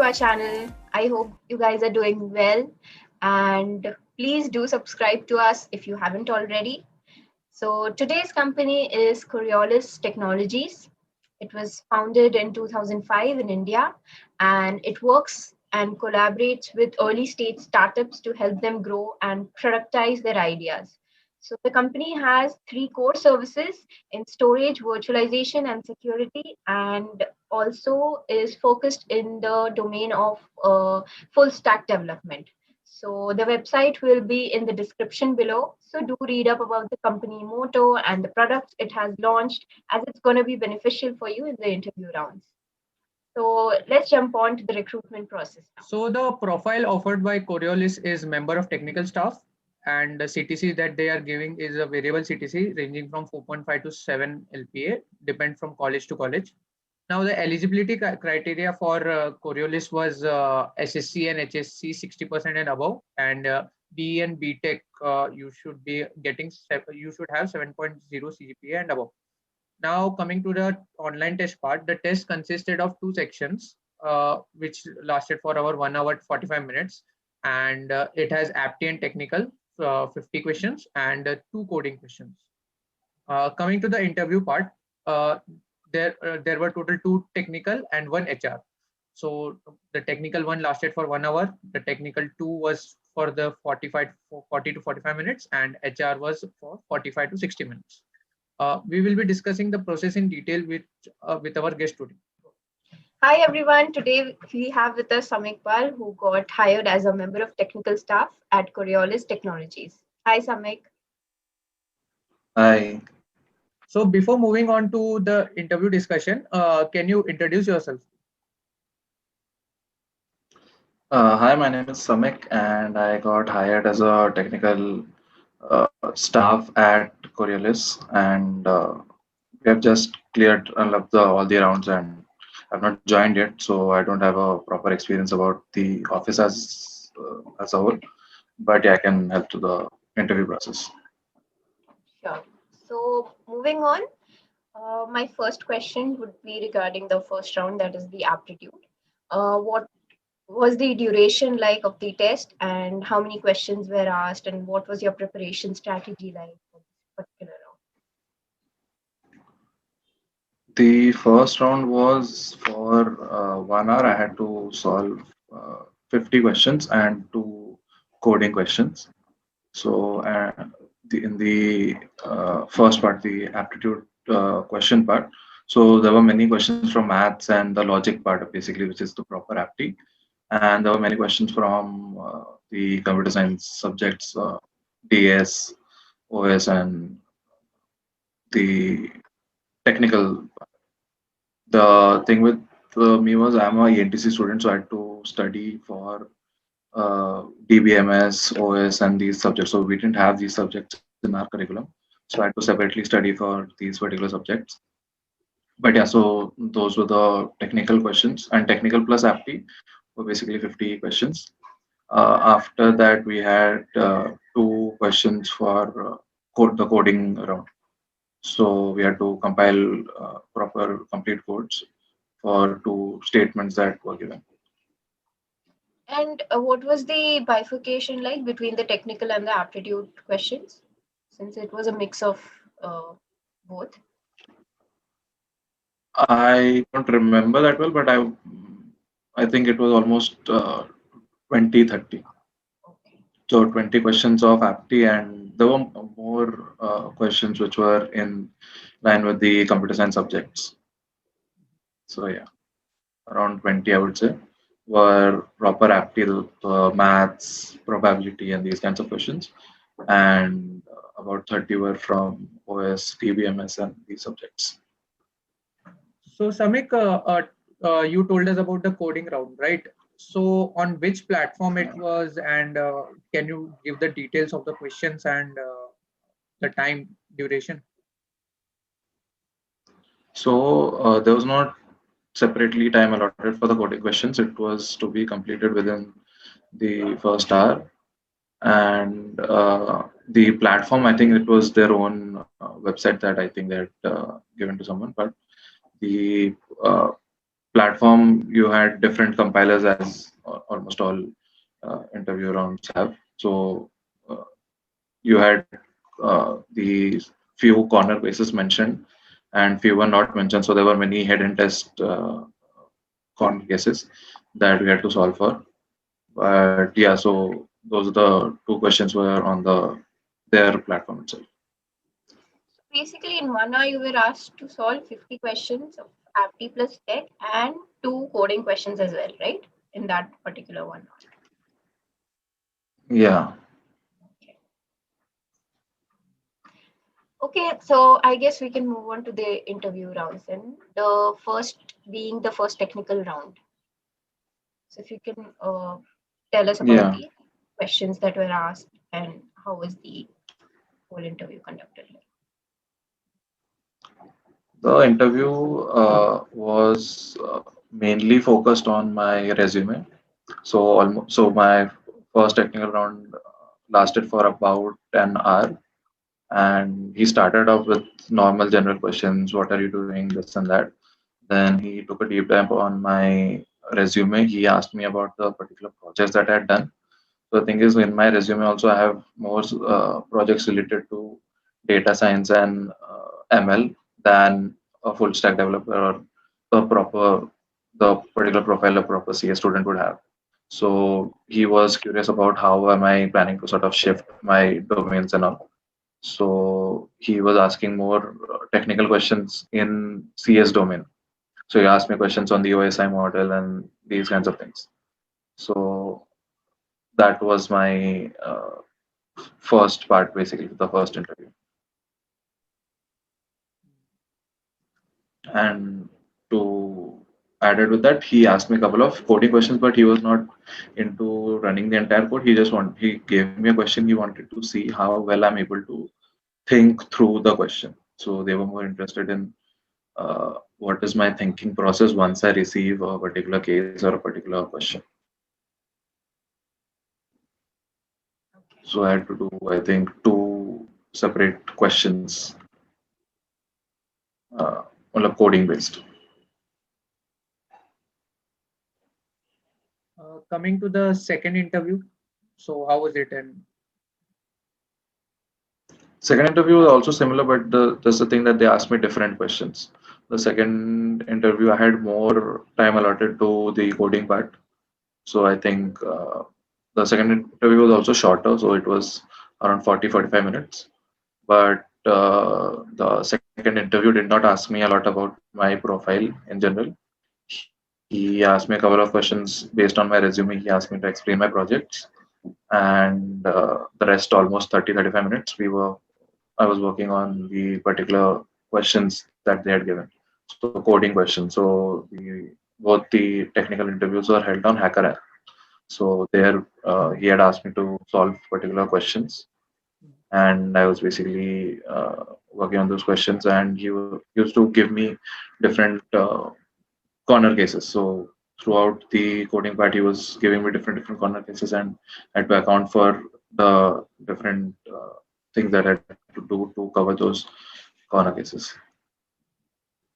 our channel. I hope you guys are doing well. And please do subscribe to us if you haven't already. So, today's company is Coriolis Technologies. It was founded in 2005 in India, and it works and collaborates with early stage startups to help them grow and productize their ideas. So, the company has three core services in storage, virtualization, and security, and also is focused in the domain of full stack development. So the website will be in the description below. So do read up about the company motto and the products it has launched, as it's going to be beneficial for you in the interview rounds. So let's jump on to the recruitment process now. So the profile offered by Coriolis is member of technical staff, and the CTC that they are giving is a variable CTC ranging from 4.5 to 7 LPA, depend from college to college. Now the eligibility criteria for Coriolis was SSC and HSC 60% and above, and BE and BTech you should be getting you should have 7.0 CGPA and above. Now coming to the online test part, the test consisted of two sections, which lasted for our 1 hour 45 minutes, and it has aptitude and technical 50 questions and two coding questions. Coming to the interview part, there were total two technical and one HR. So the technical one lasted for 1 hour. The technical two was for the 40 to 45 minutes, and HR was for 45 to 60 minutes. We will be discussing the process in detail with our guest today. Hi everyone. Today we have with us Samik Pal, who got hired as a member of technical staff at Coriolis Technologies. Hi Samik. Hi. So before moving on to the interview discussion, can you introduce yourself? Hi, my name is Samik, and I got hired as a technical staff at Coriolis, and we have just cleared all the rounds, and I've not joined yet, so I don't have a proper experience about the office as a whole. But yeah, I can help to the interview process. Sure. So moving on, my first question would be regarding the first round, that is the aptitude. What was the duration like of the test, and how many questions were asked, and what was your preparation strategy like for this particular round? The first round was for 1 hour. I had to solve 50 questions and two coding questions. So in the first part, the aptitude question part, so there were many questions from maths and the logic part, basically, which is the proper aptitude. And there were many questions from the computer science subjects, DS, OS, and the technical. The thing with me was I'm a ENTC student, so I had to study for DBMS, OS, and these subjects. So we didn't have these subjects in our curriculum. So I had to separately study for these particular subjects. But yeah, so those were the technical questions, and technical plus aptitude were basically 50 questions. After that, we had two questions for the coding round. So we had to compile proper complete codes for two statements that were given. And what was the bifurcation like between the technical and the aptitude questions, since it was a mix of both? I don't remember that well, but I think it was almost 20-30. Okay. So 20 questions of aptitude, and there were more questions which were in line with the computer science subjects. So yeah, around 20, I would say, were proper aptitude, maths, probability, and these kinds of questions, and about 30 were from OS, DBMS, and these subjects. So Samik, you told us about the coding round, right? So on which platform it was, and can you give the details of the questions and the time duration? So there was not separately time allotted for the coding questions. It was to be completed within the first hour. And the platform, I think it was their own website that I think they had given to someone. But the platform, you had different compilers as almost all interview rounds have. So you had the few corner cases mentioned and few were not mentioned. So there were many hidden test corner cases that we had to solve for. But yeah, so those are the two questions were on their platform itself. Basically, in 1 hour, you were asked to solve 50 questions of Apti plus Tech and 2 coding questions as well, right? In that particular 1 hour. Yeah. Okay, so I guess we can move on to the interview rounds then. The first being the first technical round. So if you can tell us about the questions that were asked and how was the whole interview conducted? The interview was mainly focused on my resume. So my first technical round lasted for about an hour, and he started off with normal general questions. What are you doing? This and that. Then he took a deep dive on my resume. He asked me about the particular projects that I had done. So the thing is, in my resume also I have more projects related to data science and ML than a full stack developer or the particular profile a proper CS student would have. So he was curious about how am I planning to sort of shift my domains and all. So he was asking more technical questions in CS domain. So he asked me questions on the OSI model and these kinds of things. So that was my first part, basically, the first interview. And to added with that, he asked me a couple of coding questions, but he was not into running the entire code. He gave me a question. He wanted to see how well I'm able to think through the question. So they were more interested in what is my thinking process once I receive a particular case or a particular question. So I had to do, I think, 2 separate questions, coding based. Coming to the second interview, so how was it? And second interview was also similar, but that's the thing that they asked me different questions. The second interview, I had more time allotted to the coding part. So I think the second interview was also shorter, so it was around 40-45 minutes. But the second interview did not ask me a lot about my profile in general. He asked me a couple of questions based on my resume. He asked me to explain my projects, and the rest, almost 30-35 minutes, I was working on the particular questions that they had given. So coding questions. So both the technical interviews were held on HackerRank. So there, he had asked me to solve particular questions, and I was basically working on those questions. And he used to give me different corner cases. So throughout the coding part, he was giving me different corner cases, and I had to account for the different things that I had to do to cover those corner cases.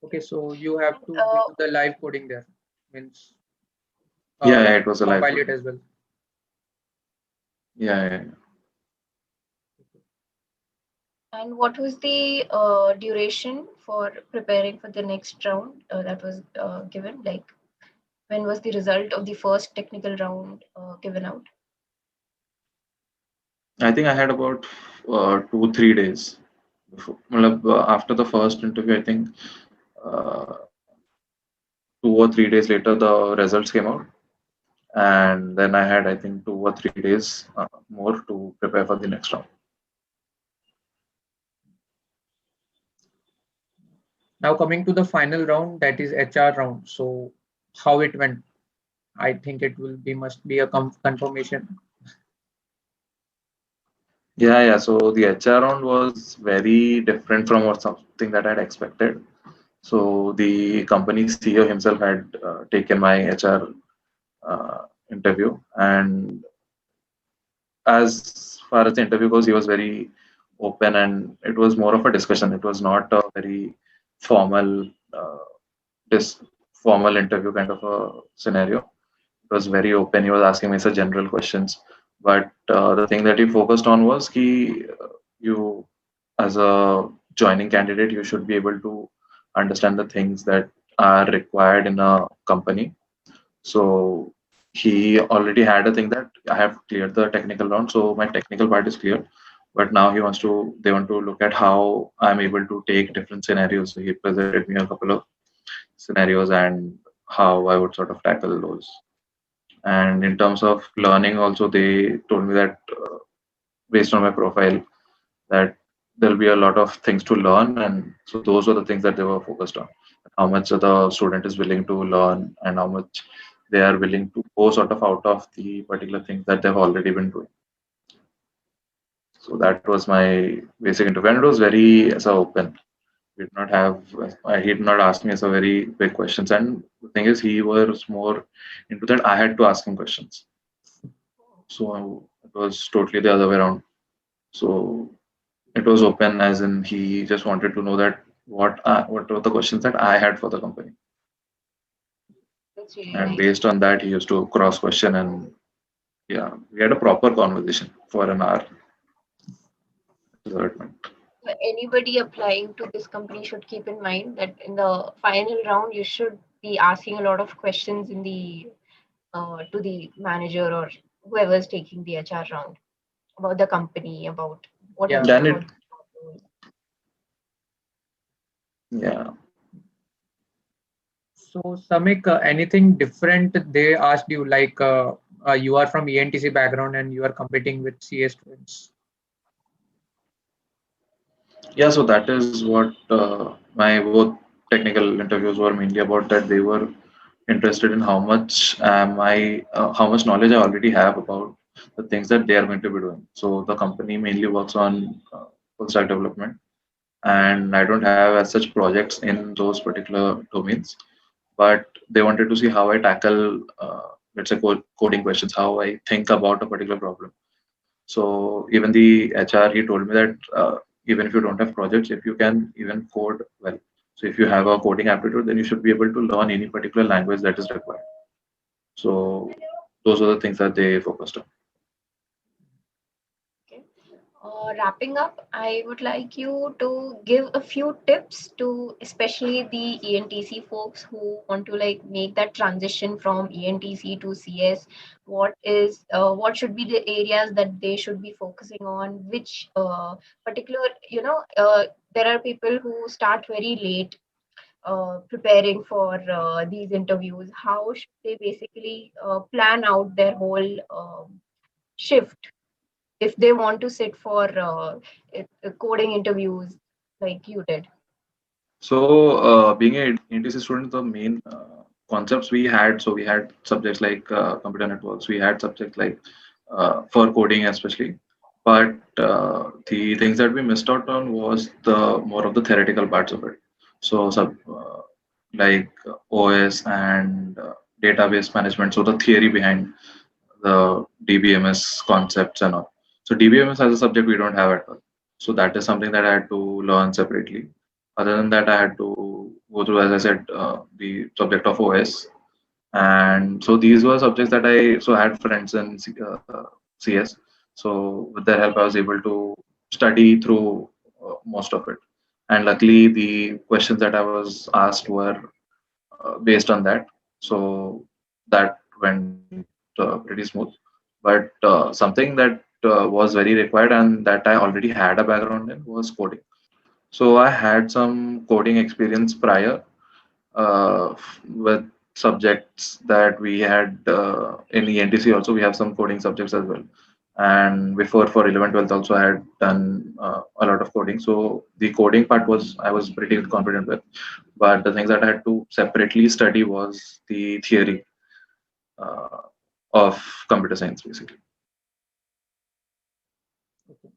okay, so you have to do the live coding there, means yeah, it was a live compile it as well. Yeah. And what was the duration for preparing for the next round that was given? Like, when was the result of the first technical round given out? I think I had about 2-3 days before. After the first interview, I think 2 or 3 days later, the results came out. And then I had, I think, 2 or 3 days more to prepare for the next round. Now coming to the final round, that is HR round. So how it went? I think it must be a confirmation. Yeah. So the HR round was very different from something that I'd expected. So the company CEO himself had taken my HR interview, and as far as the interview goes, he was very open, and it was more of a discussion. It was not a very formal formal interview kind of a scenario. It was very open. He was asking me some general questions, but the thing that he focused on was you as a joining candidate, you should be able to understand the things that are required in a company. So he already had a thing that I have cleared the technical round, so my technical part is clear. But now they want to look at how I'm able to take different scenarios. So he presented me a couple of scenarios and how I would sort of tackle those. And in terms of learning, also they told me that based on my profile, that there'll be a lot of things to learn, and so those were the things that they were focused on. How much the student is willing to learn, and how much they are willing to go sort of out of the particular things that they've already been doing. So that was my basic interview, and it was very open. We did not have he did not ask me as a very big questions, and the thing is he was more into that I had to ask him questions. So it was totally the other way around. So it was open, as in he just wanted to know that what were the questions that I had for the company, That's really and nice. based on that he used to cross question, and yeah, we had a proper conversation for an hour. Anybody applying to this company should keep in mind that in the final round you should be asking a lot of questions in the to the manager or whoever is taking the HR round about the company, about what Yeah. Then about it, yeah. So Samik, anything different they asked you, like you are from ENTC background and you are competing with CA students? Yeah, so that is what my both technical interviews were mainly about. That they were interested in how much knowledge I already have about the things that they are going to be doing. So the company mainly works on full stack development, and I don't have as such projects in those particular domains. But they wanted to see how I tackle, let's say, coding questions, how I think about a particular problem. So even the HR, he told me that even if you don't have projects, if you can even code well, so if you have a coding aptitude, then you should be able to learn any particular language that is required. So those are the things that they focused on. Okay. Wrapping up, I would like you to give a few tips to especially the ENTC folks who want to like make that transition from ENTC to CS. What should be the areas that they should be focusing on? Which particular, there are people who start very late preparing for these interviews. How should they basically plan out their whole shift if they want to sit for coding interviews like you did? So being a NTC student, the main concepts we had, so we had subjects like computer networks, we had subjects like for coding especially, but the things that we missed out on was the more of the theoretical parts of it. So like OS and database management, so the theory behind the DBMS concepts and all. So DBMS as a subject we don't have at all. So that is something that I had to learn separately. Other than that, I had to go through, as I said, the subject of OS. And so these were subjects that I had friends in CS. So with their help, I was able to study through most of it. And luckily, the questions that I was asked were based on that. So that went pretty smooth. But something that was very required and that I already had a background in was coding. So I had some coding experience prior with subjects that we had in ENTC. Also, we have some coding subjects as well. And before for 11, 12 also I had done a lot of coding. So the coding part I was pretty confident with. But the things that I had to separately study was the theory uh, of computer science, basically. Okay.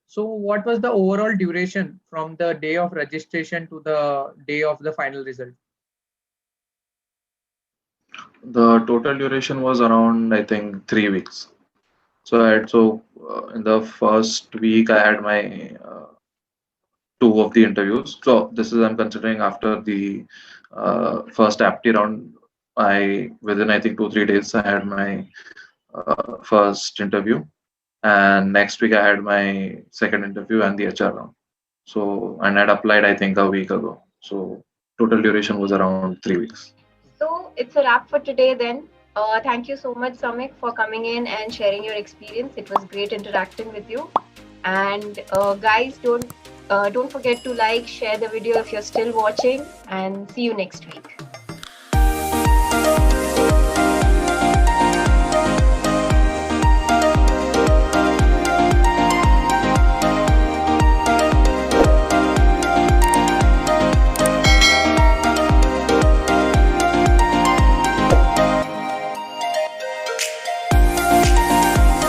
So what was the overall duration from the day of registration to the day of the final result? The total duration was around, I think, 3 weeks. So in the first week I had my 2 of the interviews. So this is I'm considering after the first apti round. Within I think 2-3 days I had my first interview, and next week I had my second interview and the HR round. So and I'd applied I think a week ago. So total duration was around 3 weeks. So it's a wrap for today then. Thank you so much, Samik, for coming in and sharing your experience. It was great interacting with you. And guys, don't forget to like, share the video if you're still watching, and see you next week.